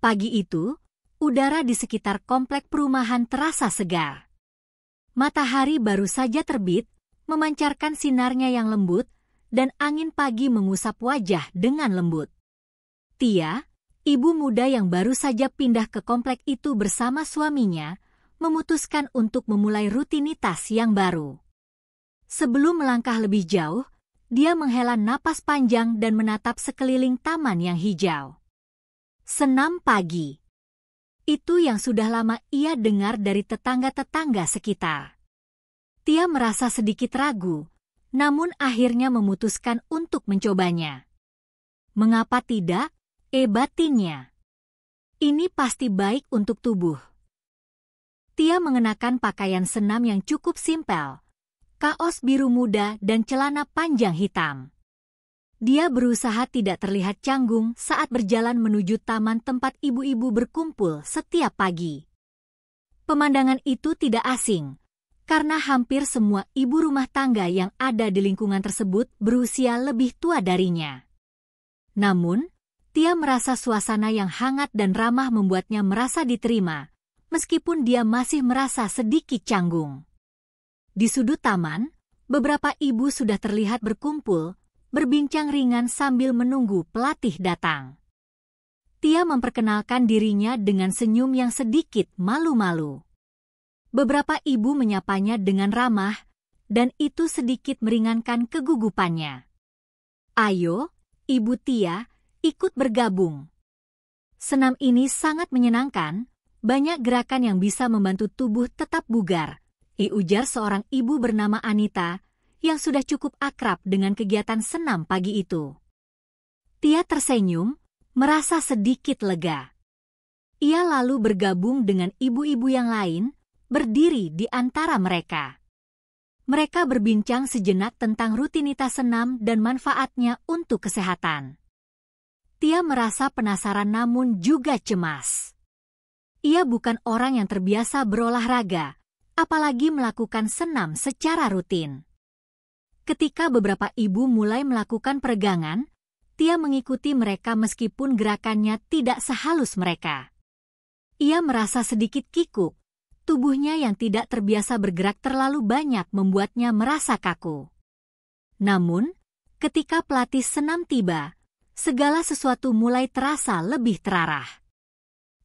Pagi itu, udara di sekitar komplek perumahan terasa segar. Matahari baru saja terbit, memancarkan sinarnya yang lembut, dan angin pagi mengusap wajah dengan lembut. Tia, ibu muda yang baru saja pindah ke komplek itu bersama suaminya, memutuskan untuk memulai rutinitas yang baru. Sebelum melangkah lebih jauh, dia menghela napas panjang dan menatap sekeliling taman yang hijau. Senam pagi. Itu yang sudah lama ia dengar dari tetangga-tetangga sekitar. Tia merasa sedikit ragu, namun akhirnya memutuskan untuk mencobanya. Mengapa tidak? Batinnya. Ini pasti baik untuk tubuh. Tia mengenakan pakaian senam yang cukup simpel, kaos biru muda dan celana panjang hitam. Dia berusaha tidak terlihat canggung saat berjalan menuju taman tempat ibu-ibu berkumpul setiap pagi. Pemandangan itu tidak asing, karena hampir semua ibu rumah tangga yang ada di lingkungan tersebut berusia lebih tua darinya. Namun, Tia merasa suasana yang hangat dan ramah membuatnya merasa diterima, meskipun dia masih merasa sedikit canggung. Di sudut taman, beberapa ibu sudah terlihat berkumpul, berbincang ringan sambil menunggu pelatih datang. Tia memperkenalkan dirinya dengan senyum yang sedikit malu-malu. Beberapa ibu menyapanya dengan ramah, dan itu sedikit meringankan kegugupannya. Ayo, Ibu Tia, ikut bergabung. Senam ini sangat menyenangkan, banyak gerakan yang bisa membantu tubuh tetap bugar, ujar seorang ibu bernama Anita, yang sudah cukup akrab dengan kegiatan senam pagi itu. Tia tersenyum, merasa sedikit lega. Ia lalu bergabung dengan ibu-ibu yang lain, berdiri di antara mereka. Mereka berbincang sejenak tentang rutinitas senam dan manfaatnya untuk kesehatan. Tia merasa penasaran namun juga cemas. Ia bukan orang yang terbiasa berolahraga, apalagi melakukan senam secara rutin. Ketika beberapa ibu mulai melakukan peregangan, Tia mengikuti mereka meskipun gerakannya tidak sehalus mereka. Ia merasa sedikit kikuk, tubuhnya yang tidak terbiasa bergerak terlalu banyak membuatnya merasa kaku. Namun, ketika pelatih senam tiba, segala sesuatu mulai terasa lebih terarah.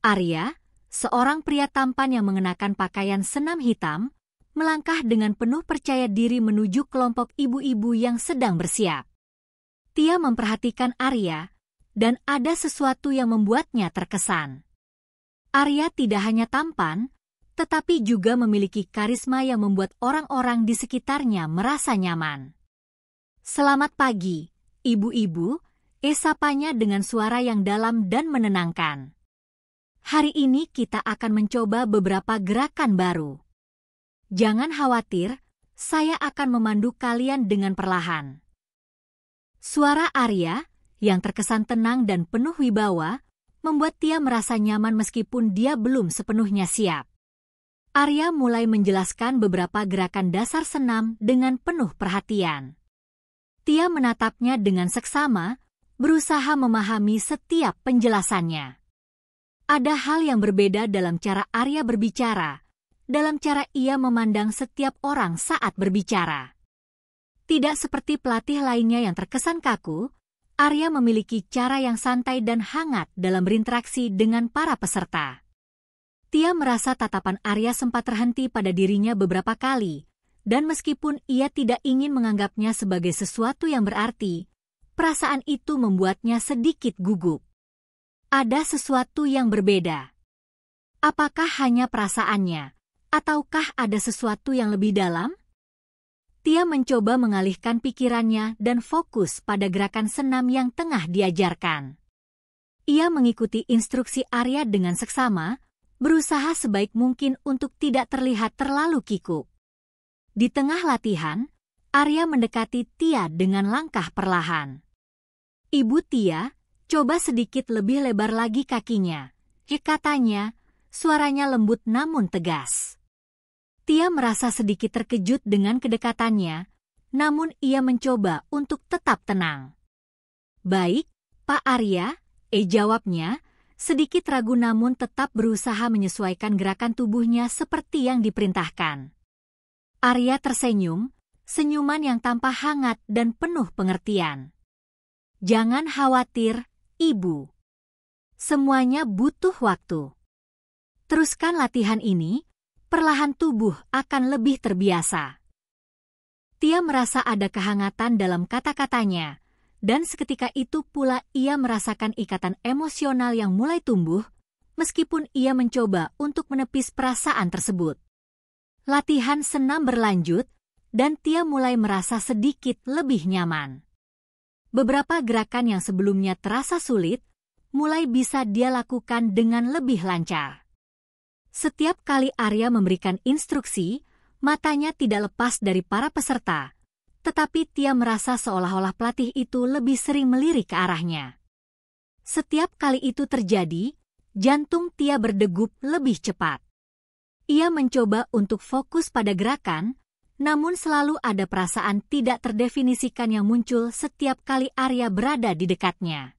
Arya, seorang pria tampan yang mengenakan pakaian senam hitam, melangkah dengan penuh percaya diri menuju kelompok ibu-ibu yang sedang bersiap. Tia memperhatikan Arya, dan ada sesuatu yang membuatnya terkesan. Arya tidak hanya tampan, tetapi juga memiliki karisma yang membuat orang-orang di sekitarnya merasa nyaman. Selamat pagi, ibu-ibu, sapanya dengan suara yang dalam dan menenangkan. Hari ini kita akan mencoba beberapa gerakan baru. Jangan khawatir, saya akan memandu kalian dengan perlahan. Suara Arya, yang terkesan tenang dan penuh wibawa, membuat Tia merasa nyaman meskipun dia belum sepenuhnya siap. Arya mulai menjelaskan beberapa gerakan dasar senam dengan penuh perhatian. Tia menatapnya dengan seksama, berusaha memahami setiap penjelasannya. Ada hal yang berbeda dalam cara Arya berbicara, dalam cara ia memandang setiap orang saat berbicara. Tidak seperti pelatih lainnya yang terkesan kaku, Arya memiliki cara yang santai dan hangat dalam berinteraksi dengan para peserta. Tia merasa tatapan Arya sempat terhenti pada dirinya beberapa kali, dan meskipun ia tidak ingin menganggapnya sebagai sesuatu yang berarti, perasaan itu membuatnya sedikit gugup. Ada sesuatu yang berbeda. Apakah hanya perasaannya, ataukah ada sesuatu yang lebih dalam? Tia mencoba mengalihkan pikirannya dan fokus pada gerakan senam yang tengah diajarkan. Ia mengikuti instruksi Arya dengan seksama, berusaha sebaik mungkin untuk tidak terlihat terlalu kikuk. Di tengah latihan, Arya mendekati Tia dengan langkah perlahan. Ibu Tia, coba sedikit lebih lebar lagi kakinya, katanya, suaranya lembut namun tegas. Tia merasa sedikit terkejut dengan kedekatannya, namun ia mencoba untuk tetap tenang. Baik, Pak Arya, jawabnya, sedikit ragu namun tetap berusaha menyesuaikan gerakan tubuhnya seperti yang diperintahkan. Arya tersenyum, senyuman yang tampak hangat dan penuh pengertian. Jangan khawatir, Ibu. Semuanya butuh waktu. Teruskan latihan ini, perlahan tubuh akan lebih terbiasa. Tia merasa ada kehangatan dalam kata-katanya, dan seketika itu pula ia merasakan ikatan emosional yang mulai tumbuh, meskipun ia mencoba untuk menepis perasaan tersebut. Latihan senam berlanjut, dan Tia mulai merasa sedikit lebih nyaman. Beberapa gerakan yang sebelumnya terasa sulit, mulai bisa dia lakukan dengan lebih lancar. Setiap kali Arya memberikan instruksi, matanya tidak lepas dari para peserta, tetapi Tia merasa seolah-olah pelatih itu lebih sering melirik ke arahnya. Setiap kali itu terjadi, jantung Tia berdegup lebih cepat. Ia mencoba untuk fokus pada gerakan, namun selalu ada perasaan tidak terdefinisikan yang muncul setiap kali Arya berada di dekatnya.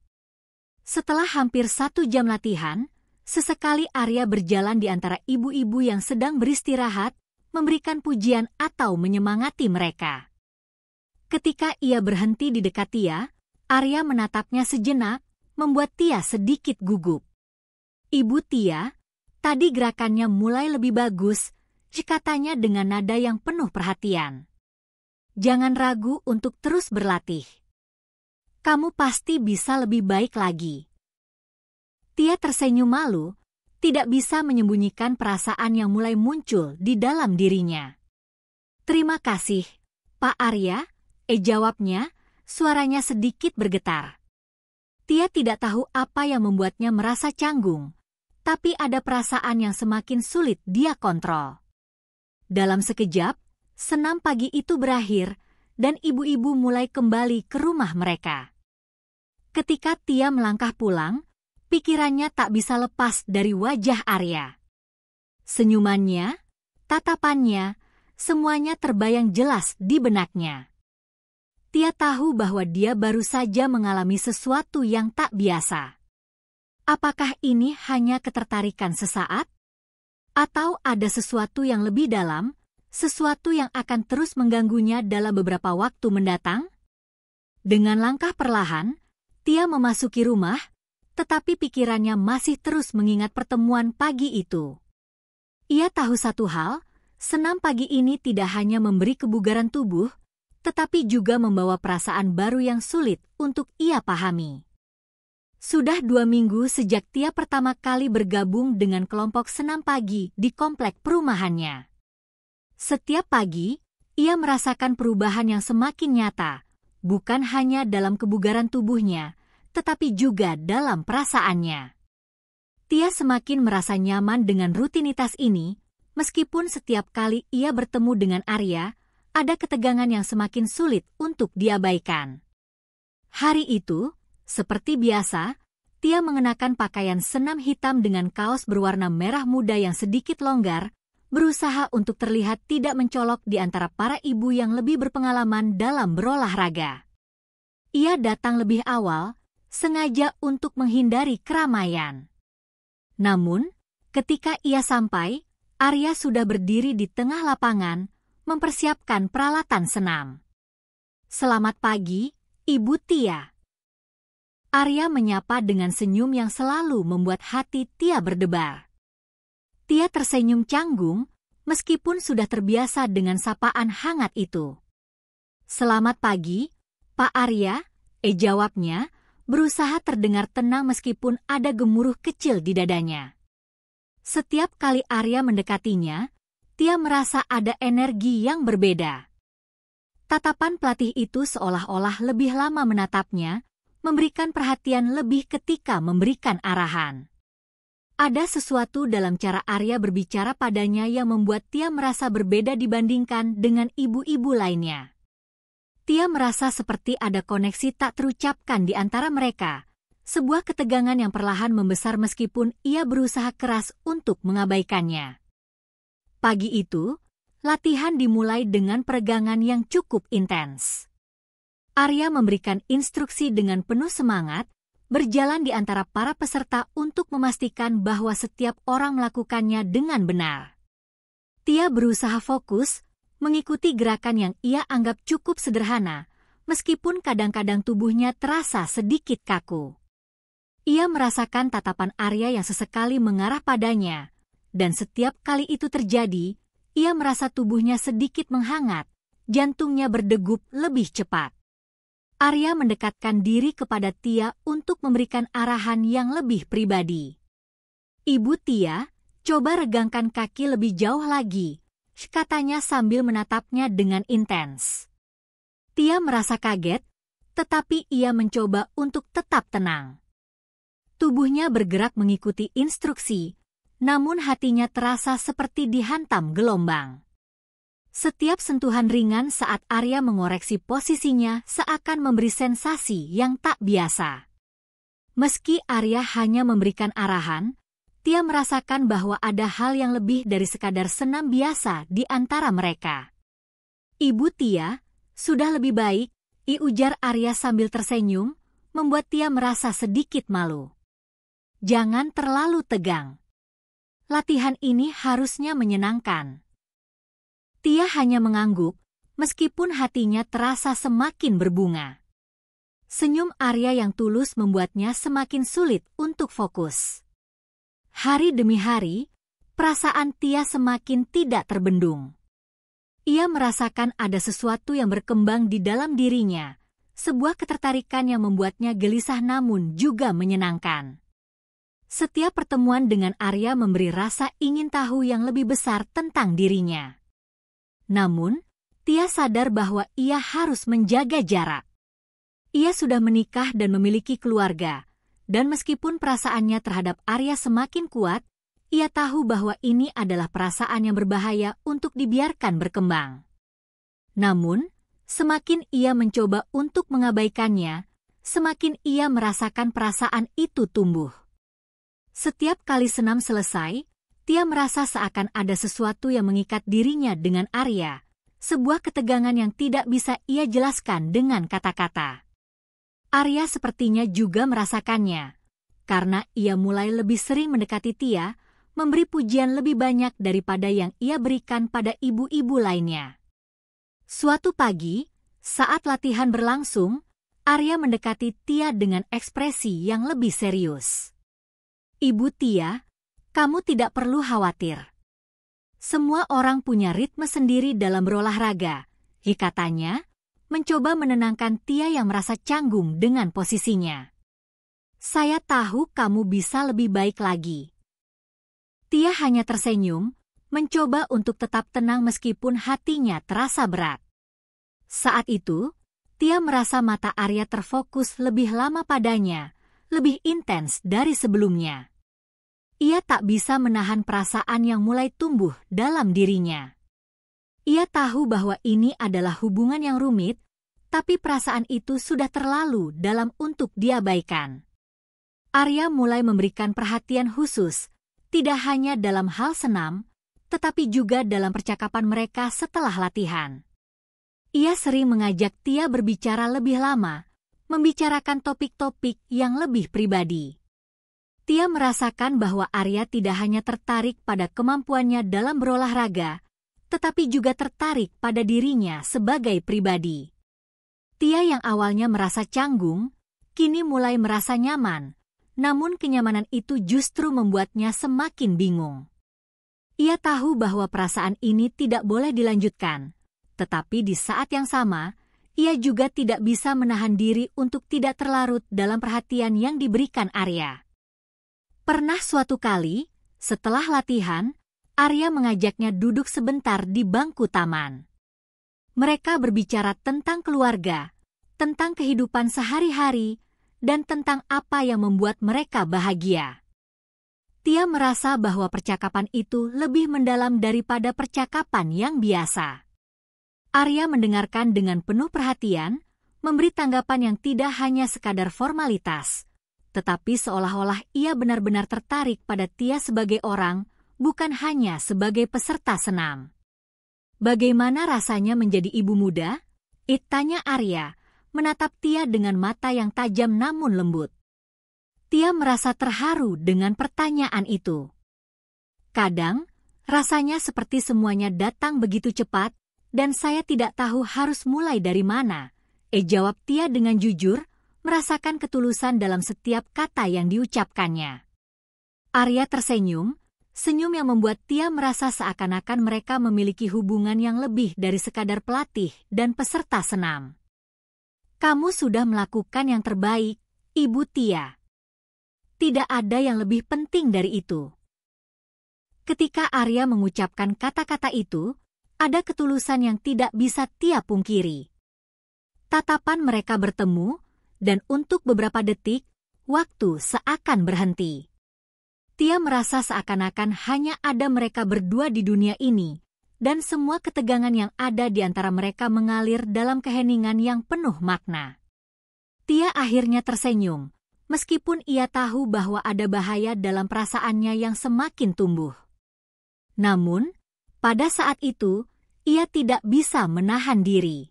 Setelah hampir 1 jam latihan, sesekali Arya berjalan di antara ibu-ibu yang sedang beristirahat, memberikan pujian atau menyemangati mereka. Ketika ia berhenti di dekat Tia, Arya menatapnya sejenak, membuat Tia sedikit gugup. Ibu Tia, tadi gerakannya mulai lebih bagus, katanya dengan nada yang penuh perhatian. Jangan ragu untuk terus berlatih. Kamu pasti bisa lebih baik lagi. Tia tersenyum malu, tidak bisa menyembunyikan perasaan yang mulai muncul di dalam dirinya. Terima kasih, Pak Arya, jawabnya, suaranya sedikit bergetar. Tia tidak tahu apa yang membuatnya merasa canggung, tapi ada perasaan yang semakin sulit dia kontrol. Dalam sekejap, senam pagi itu berakhir, dan ibu-ibu mulai kembali ke rumah mereka. Ketika Tia melangkah pulang, pikirannya tak bisa lepas dari wajah Arya. Senyumannya, tatapannya, semuanya terbayang jelas di benaknya. Tia tahu bahwa dia baru saja mengalami sesuatu yang tak biasa. Apakah ini hanya ketertarikan sesaat? Atau ada sesuatu yang lebih dalam, sesuatu yang akan terus mengganggunya dalam beberapa waktu mendatang? Dengan langkah perlahan, Tia memasuki rumah, tetapi pikirannya masih terus mengingat pertemuan pagi itu. Ia tahu satu hal, senam pagi ini tidak hanya memberi kebugaran tubuh, tetapi juga membawa perasaan baru yang sulit untuk ia pahami. Sudah 2 minggu sejak Tia pertama kali bergabung dengan kelompok senam pagi di komplek perumahannya. Setiap pagi, ia merasakan perubahan yang semakin nyata, bukan hanya dalam kebugaran tubuhnya, tetapi juga dalam perasaannya. Tia semakin merasa nyaman dengan rutinitas ini, meskipun setiap kali ia bertemu dengan Arya, ada ketegangan yang semakin sulit untuk diabaikan. Hari itu, seperti biasa, Tia mengenakan pakaian senam hitam dengan kaos berwarna merah muda yang sedikit longgar, berusaha untuk terlihat tidak mencolok di antara para ibu yang lebih berpengalaman dalam berolahraga. Ia datang lebih awal, sengaja untuk menghindari keramaian. Namun, ketika ia sampai, Arya sudah berdiri di tengah lapangan, mempersiapkan peralatan senam. Selamat pagi, Ibu Tia. Arya menyapa dengan senyum yang selalu membuat hati Tia berdebar. Tia tersenyum canggung, meskipun sudah terbiasa dengan sapaan hangat itu. Selamat pagi, Pak Arya, jawabnya, berusaha terdengar tenang meskipun ada gemuruh kecil di dadanya. Setiap kali Arya mendekatinya, Tia merasa ada energi yang berbeda. Tatapan pelatih itu seolah-olah lebih lama menatapnya, memberikan perhatian lebih ketika memberikan arahan. Ada sesuatu dalam cara Arya berbicara padanya yang membuat Tia merasa berbeda dibandingkan dengan ibu-ibu lainnya. Tia merasa seperti ada koneksi tak terucapkan di antara mereka, sebuah ketegangan yang perlahan membesar meskipun ia berusaha keras untuk mengabaikannya. Pagi itu, latihan dimulai dengan peregangan yang cukup intens. Arya memberikan instruksi dengan penuh semangat, berjalan di antara para peserta untuk memastikan bahwa setiap orang melakukannya dengan benar. Tia berusaha fokus, mengikuti gerakan yang ia anggap cukup sederhana, meskipun kadang-kadang tubuhnya terasa sedikit kaku. Ia merasakan tatapan Arya yang sesekali mengarah padanya, dan setiap kali itu terjadi, ia merasa tubuhnya sedikit menghangat, jantungnya berdegup lebih cepat. Arya mendekatkan diri kepada Tia untuk memberikan arahan yang lebih pribadi. "Ibu Tia, coba regangkan kaki lebih jauh lagi," katanya sambil menatapnya dengan intens. Tia merasa kaget, tetapi ia mencoba untuk tetap tenang. Tubuhnya bergerak mengikuti instruksi, namun hatinya terasa seperti dihantam gelombang. Setiap sentuhan ringan saat Arya mengoreksi posisinya seakan memberi sensasi yang tak biasa. Meski Arya hanya memberikan arahan, Tia merasakan bahwa ada hal yang lebih dari sekadar senam biasa di antara mereka. "Ibu Tia, sudah lebih baik," ujar Arya sambil tersenyum, membuat Tia merasa sedikit malu. "Jangan terlalu tegang. Latihan ini harusnya menyenangkan." Tia hanya mengangguk, meskipun hatinya terasa semakin berbunga. Senyum Arya yang tulus membuatnya semakin sulit untuk fokus. Hari demi hari, perasaan Tia semakin tidak terbendung. Ia merasakan ada sesuatu yang berkembang di dalam dirinya, sebuah ketertarikan yang membuatnya gelisah namun juga menyenangkan. Setiap pertemuan dengan Arya memberi rasa ingin tahu yang lebih besar tentang dirinya. Namun, Tia sadar bahwa ia harus menjaga jarak. Ia sudah menikah dan memiliki keluarga, dan meskipun perasaannya terhadap Arya semakin kuat, ia tahu bahwa ini adalah perasaan yang berbahaya untuk dibiarkan berkembang. Namun, semakin ia mencoba untuk mengabaikannya, semakin ia merasakan perasaan itu tumbuh. Setiap kali senam selesai, Tia merasa seakan ada sesuatu yang mengikat dirinya dengan Arya, sebuah ketegangan yang tidak bisa ia jelaskan dengan kata-kata. Arya sepertinya juga merasakannya, karena ia mulai lebih sering mendekati Tia, memberi pujian lebih banyak daripada yang ia berikan pada ibu-ibu lainnya. Suatu pagi, saat latihan berlangsung, Arya mendekati Tia dengan ekspresi yang lebih serius. "Ibu Tia, kamu tidak perlu khawatir. Semua orang punya ritme sendiri dalam berolahraga," katanya, mencoba menenangkan Tia yang merasa canggung dengan posisinya. "Saya tahu kamu bisa lebih baik lagi." Tia hanya tersenyum, mencoba untuk tetap tenang meskipun hatinya terasa berat. Saat itu, Tia merasa mata Arya terfokus lebih lama padanya, lebih intens dari sebelumnya. Ia tak bisa menahan perasaan yang mulai tumbuh dalam dirinya. Ia tahu bahwa ini adalah hubungan yang rumit, tapi perasaan itu sudah terlalu dalam untuk diabaikan. Arya mulai memberikan perhatian khusus, tidak hanya dalam hal senam, tetapi juga dalam percakapan mereka setelah latihan. Ia sering mengajak Tia berbicara lebih lama, membicarakan topik-topik yang lebih pribadi. Tia merasakan bahwa Arya tidak hanya tertarik pada kemampuannya dalam berolahraga, tetapi juga tertarik pada dirinya sebagai pribadi. Tia yang awalnya merasa canggung, kini mulai merasa nyaman, namun kenyamanan itu justru membuatnya semakin bingung. Ia tahu bahwa perasaan ini tidak boleh dilanjutkan, tetapi di saat yang sama, ia juga tidak bisa menahan diri untuk tidak terlarut dalam perhatian yang diberikan Arya. Pernah suatu kali, setelah latihan, Arya mengajaknya duduk sebentar di bangku taman. Mereka berbicara tentang keluarga, tentang kehidupan sehari-hari, dan tentang apa yang membuat mereka bahagia. Tia merasa bahwa percakapan itu lebih mendalam daripada percakapan yang biasa. Arya mendengarkan dengan penuh perhatian, memberi tanggapan yang tidak hanya sekadar formalitas, tetapi seolah-olah ia benar-benar tertarik pada Tia sebagai orang, bukan hanya sebagai peserta senam. "Bagaimana rasanya menjadi ibu muda?" tanya Arya, menatap Tia dengan mata yang tajam namun lembut. Tia merasa terharu dengan pertanyaan itu. Kadang, rasanya seperti semuanya datang begitu cepat, dan saya tidak tahu harus mulai dari mana. Jawab Tia dengan jujur, merasakan ketulusan dalam setiap kata yang diucapkannya. Arya tersenyum, senyum yang membuat Tia merasa seakan-akan mereka memiliki hubungan yang lebih dari sekadar pelatih dan peserta senam. Kamu sudah melakukan yang terbaik, Ibu Tia. Tidak ada yang lebih penting dari itu. Ketika Arya mengucapkan kata-kata itu, ada ketulusan yang tidak bisa Tia pungkiri. Tatapan mereka bertemu, dan untuk beberapa detik, waktu seakan berhenti. Tia merasa seakan-akan hanya ada mereka berdua di dunia ini, dan semua ketegangan yang ada di antara mereka mengalir dalam keheningan yang penuh makna. Tia akhirnya tersenyum, meskipun ia tahu bahwa ada bahaya dalam perasaannya yang semakin tumbuh. Namun, pada saat itu, ia tidak bisa menahan diri.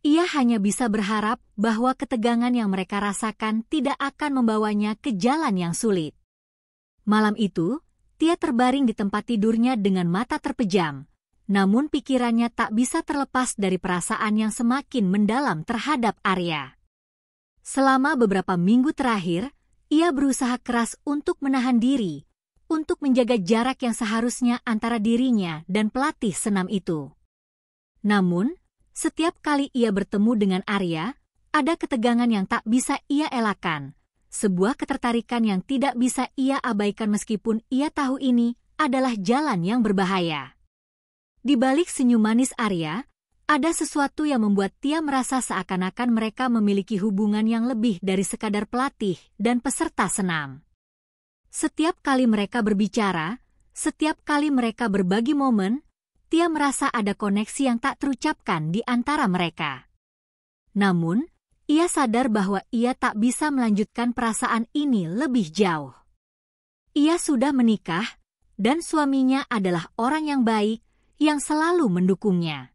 Ia hanya bisa berharap bahwa ketegangan yang mereka rasakan tidak akan membawanya ke jalan yang sulit. Malam itu, Tia terbaring di tempat tidurnya dengan mata terpejam, namun pikirannya tak bisa terlepas dari perasaan yang semakin mendalam terhadap Arya. Selama beberapa minggu terakhir, ia berusaha keras untuk menahan diri, untuk menjaga jarak yang seharusnya antara dirinya dan pelatih senam itu. Namun, setiap kali ia bertemu dengan Arya, ada ketegangan yang tak bisa ia elakkan, sebuah ketertarikan yang tidak bisa ia abaikan meskipun ia tahu ini adalah jalan yang berbahaya. Di balik senyum manis Arya, ada sesuatu yang membuat Tia merasa seakan-akan mereka memiliki hubungan yang lebih dari sekadar pelatih dan peserta senam. Setiap kali mereka berbicara, setiap kali mereka berbagi momen, Tia merasa ada koneksi yang tak terucapkan di antara mereka. Namun, ia sadar bahwa ia tak bisa melanjutkan perasaan ini lebih jauh. Ia sudah menikah, dan suaminya adalah orang yang baik, yang selalu mendukungnya.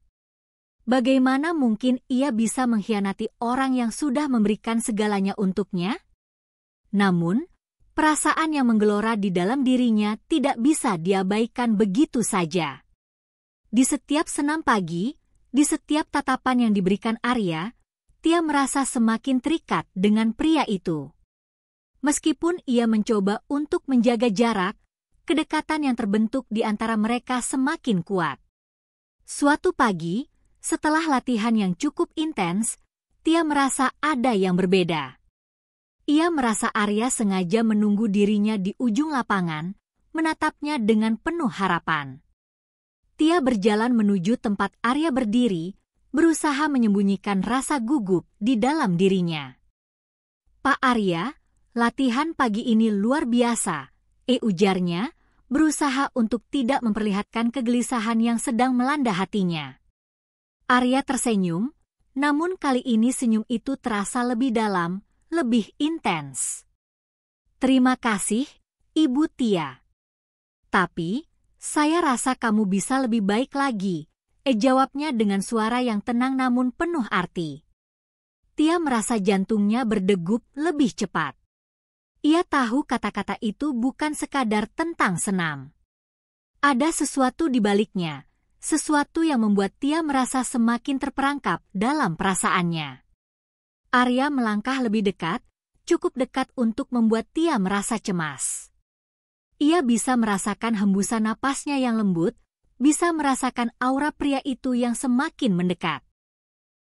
Bagaimana mungkin ia bisa mengkhianati orang yang sudah memberikan segalanya untuknya? Namun, perasaan yang menggelora di dalam dirinya tidak bisa diabaikan begitu saja. Di setiap senam pagi, di setiap tatapan yang diberikan Arya, Tia merasa semakin terikat dengan pria itu. Meskipun ia mencoba untuk menjaga jarak, kedekatan yang terbentuk di antara mereka semakin kuat. Suatu pagi, setelah latihan yang cukup intens, Tia merasa ada yang berbeda. Ia merasa Arya sengaja menunggu dirinya di ujung lapangan, menatapnya dengan penuh harapan. Tia berjalan menuju tempat Arya berdiri, berusaha menyembunyikan rasa gugup di dalam dirinya. Pak Arya, latihan pagi ini luar biasa, ujarnya, berusaha untuk tidak memperlihatkan kegelisahan yang sedang melanda hatinya. Arya tersenyum, namun kali ini senyum itu terasa lebih dalam, lebih intens. Terima kasih, Ibu Tia. Tapi, saya rasa kamu bisa lebih baik lagi, jawabnya dengan suara yang tenang namun penuh arti. Tia merasa jantungnya berdegup lebih cepat. Ia tahu kata-kata itu bukan sekadar tentang senam. Ada sesuatu di baliknya, sesuatu yang membuat Tia merasa semakin terperangkap dalam perasaannya. Arya melangkah lebih dekat, cukup dekat untuk membuat Tia merasa cemas. Ia bisa merasakan hembusan napasnya yang lembut, bisa merasakan aura pria itu yang semakin mendekat.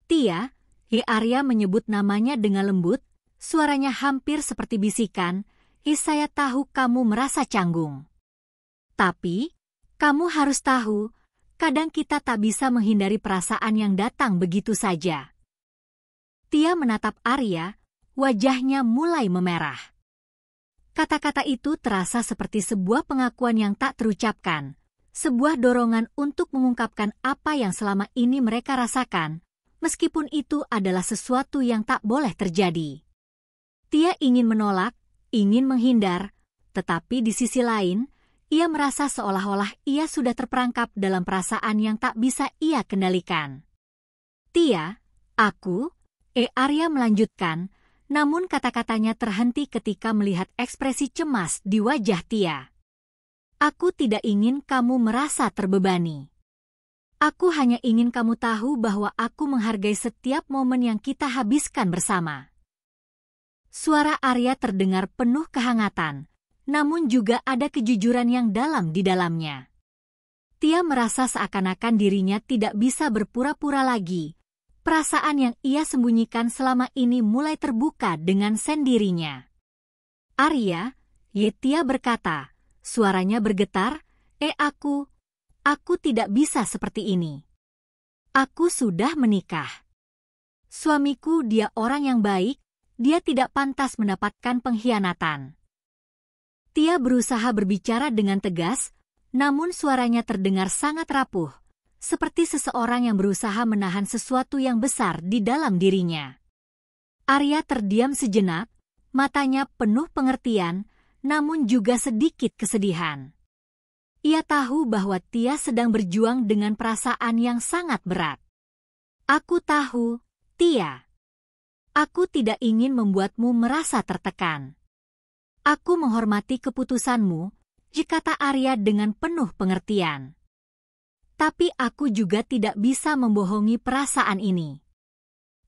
Tia, Arya menyebut namanya dengan lembut, suaranya hampir seperti bisikan, saya tahu kamu merasa canggung. Tapi, kamu harus tahu, kadang kita tak bisa menghindari perasaan yang datang begitu saja. Tia menatap Arya, wajahnya mulai memerah. Kata-kata itu terasa seperti sebuah pengakuan yang tak terucapkan, sebuah dorongan untuk mengungkapkan apa yang selama ini mereka rasakan, meskipun itu adalah sesuatu yang tak boleh terjadi. Tia ingin menolak, ingin menghindar, tetapi di sisi lain, ia merasa seolah-olah ia sudah terperangkap dalam perasaan yang tak bisa ia kendalikan. Tia, aku, Arya melanjutkan, Namun kata-katanya terhenti ketika melihat ekspresi cemas di wajah Tia. Aku tidak ingin kamu merasa terbebani. Aku hanya ingin kamu tahu bahwa aku menghargai setiap momen yang kita habiskan bersama. Suara Arya terdengar penuh kehangatan, namun juga ada kejujuran yang dalam di dalamnya. Tia merasa seakan-akan dirinya tidak bisa berpura-pura lagi. Perasaan yang ia sembunyikan selama ini mulai terbuka dengan sendirinya. Arya, Tia berkata, suaranya bergetar, aku tidak bisa seperti ini. Aku sudah menikah. Suamiku dia orang yang baik, dia tidak pantas mendapatkan pengkhianatan. Tia berusaha berbicara dengan tegas, namun suaranya terdengar sangat rapuh. Seperti seseorang yang berusaha menahan sesuatu yang besar di dalam dirinya. Arya terdiam sejenak, matanya penuh pengertian, namun juga sedikit kesedihan. Ia tahu bahwa Tia sedang berjuang dengan perasaan yang sangat berat. Aku tahu, Tia. Aku tidak ingin membuatmu merasa tertekan. Aku menghormati keputusanmu, kata Arya dengan penuh pengertian. Tapi aku juga tidak bisa membohongi perasaan ini.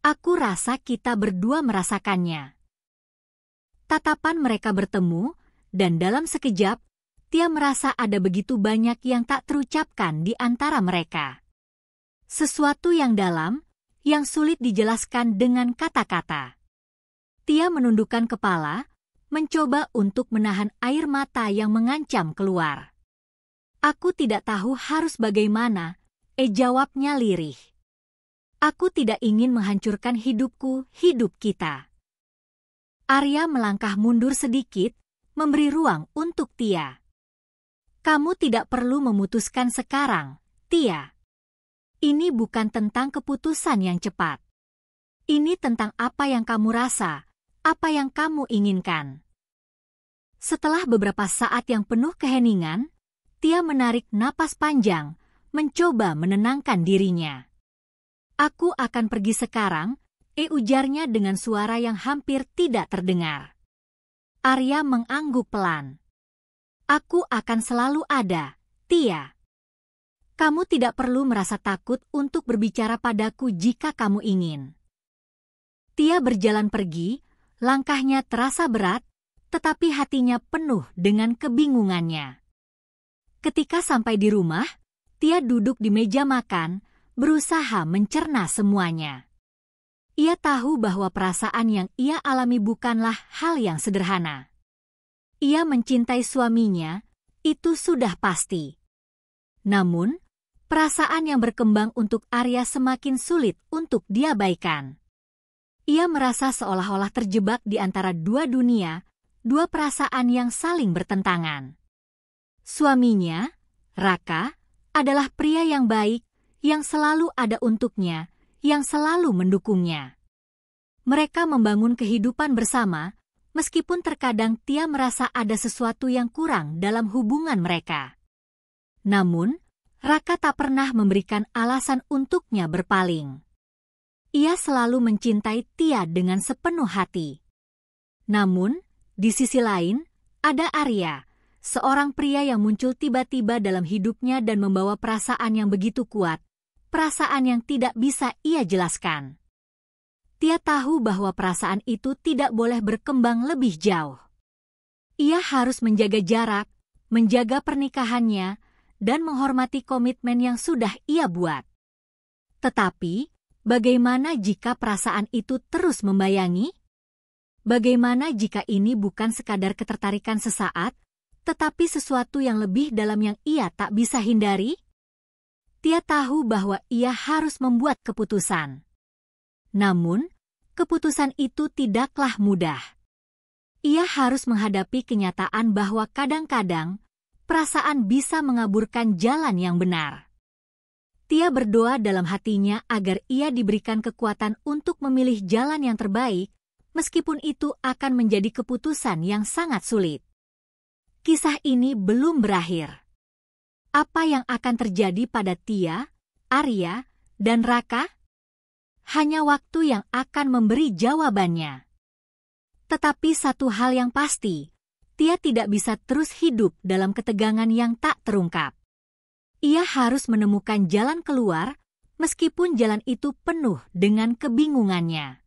Aku rasa kita berdua merasakannya. Tatapan mereka bertemu, dan dalam sekejap, Tia merasa ada begitu banyak yang tak terucapkan di antara mereka. Sesuatu yang dalam, yang sulit dijelaskan dengan kata-kata. Tia menundukkan kepala, mencoba untuk menahan air mata yang mengancam keluar. Aku tidak tahu harus bagaimana, jawabnya lirih. Aku tidak ingin menghancurkan hidup kita. Arya melangkah mundur sedikit, memberi ruang untuk Tia. Kamu tidak perlu memutuskan sekarang, Tia. Ini bukan tentang keputusan yang cepat. Ini tentang apa yang kamu rasa, apa yang kamu inginkan. Setelah beberapa saat yang penuh keheningan, Tia menarik napas panjang, mencoba menenangkan dirinya. Aku akan pergi sekarang, ujarnya dengan suara yang hampir tidak terdengar. Arya mengangguk pelan. Aku akan selalu ada, Tia. Kamu tidak perlu merasa takut untuk berbicara padaku jika kamu ingin. Tia berjalan pergi, langkahnya terasa berat, tetapi hatinya penuh dengan kebingungannya. Ketika sampai di rumah, Tia duduk di meja makan, berusaha mencerna semuanya. Ia tahu bahwa perasaan yang ia alami bukanlah hal yang sederhana. Ia mencintai suaminya, itu sudah pasti. Namun, perasaan yang berkembang untuk Arya semakin sulit untuk diabaikan. Ia merasa seolah-olah terjebak di antara dua dunia, dua perasaan yang saling bertentangan. Suaminya, Raka, adalah pria yang baik, yang selalu ada untuknya, yang selalu mendukungnya. Mereka membangun kehidupan bersama, meskipun terkadang Tia merasa ada sesuatu yang kurang dalam hubungan mereka. Namun, Raka tak pernah memberikan alasan untuknya berpaling. Ia selalu mencintai Tia dengan sepenuh hati. Namun, di sisi lain, ada Arya, seorang pria yang muncul tiba-tiba dalam hidupnya dan membawa perasaan yang begitu kuat, perasaan yang tidak bisa ia jelaskan. Tia tahu bahwa perasaan itu tidak boleh berkembang lebih jauh. Ia harus menjaga jarak, menjaga pernikahannya, dan menghormati komitmen yang sudah ia buat. Tetapi, bagaimana jika perasaan itu terus membayangi? Bagaimana jika ini bukan sekadar ketertarikan sesaat, tetapi sesuatu yang lebih dalam yang ia tak bisa hindari? Tia tahu bahwa ia harus membuat keputusan. Namun, keputusan itu tidaklah mudah. Ia harus menghadapi kenyataan bahwa kadang-kadang, perasaan bisa mengaburkan jalan yang benar. Tia berdoa dalam hatinya agar ia diberikan kekuatan untuk memilih jalan yang terbaik, meskipun itu akan menjadi keputusan yang sangat sulit. Kisah ini belum berakhir. Apa yang akan terjadi pada Tia, Arya, dan Raka? Hanya waktu yang akan memberi jawabannya. Tetapi satu hal yang pasti, Tia tidak bisa terus hidup dalam ketegangan yang tak terungkap. Ia harus menemukan jalan keluar, meskipun jalan itu penuh dengan kebingungannya.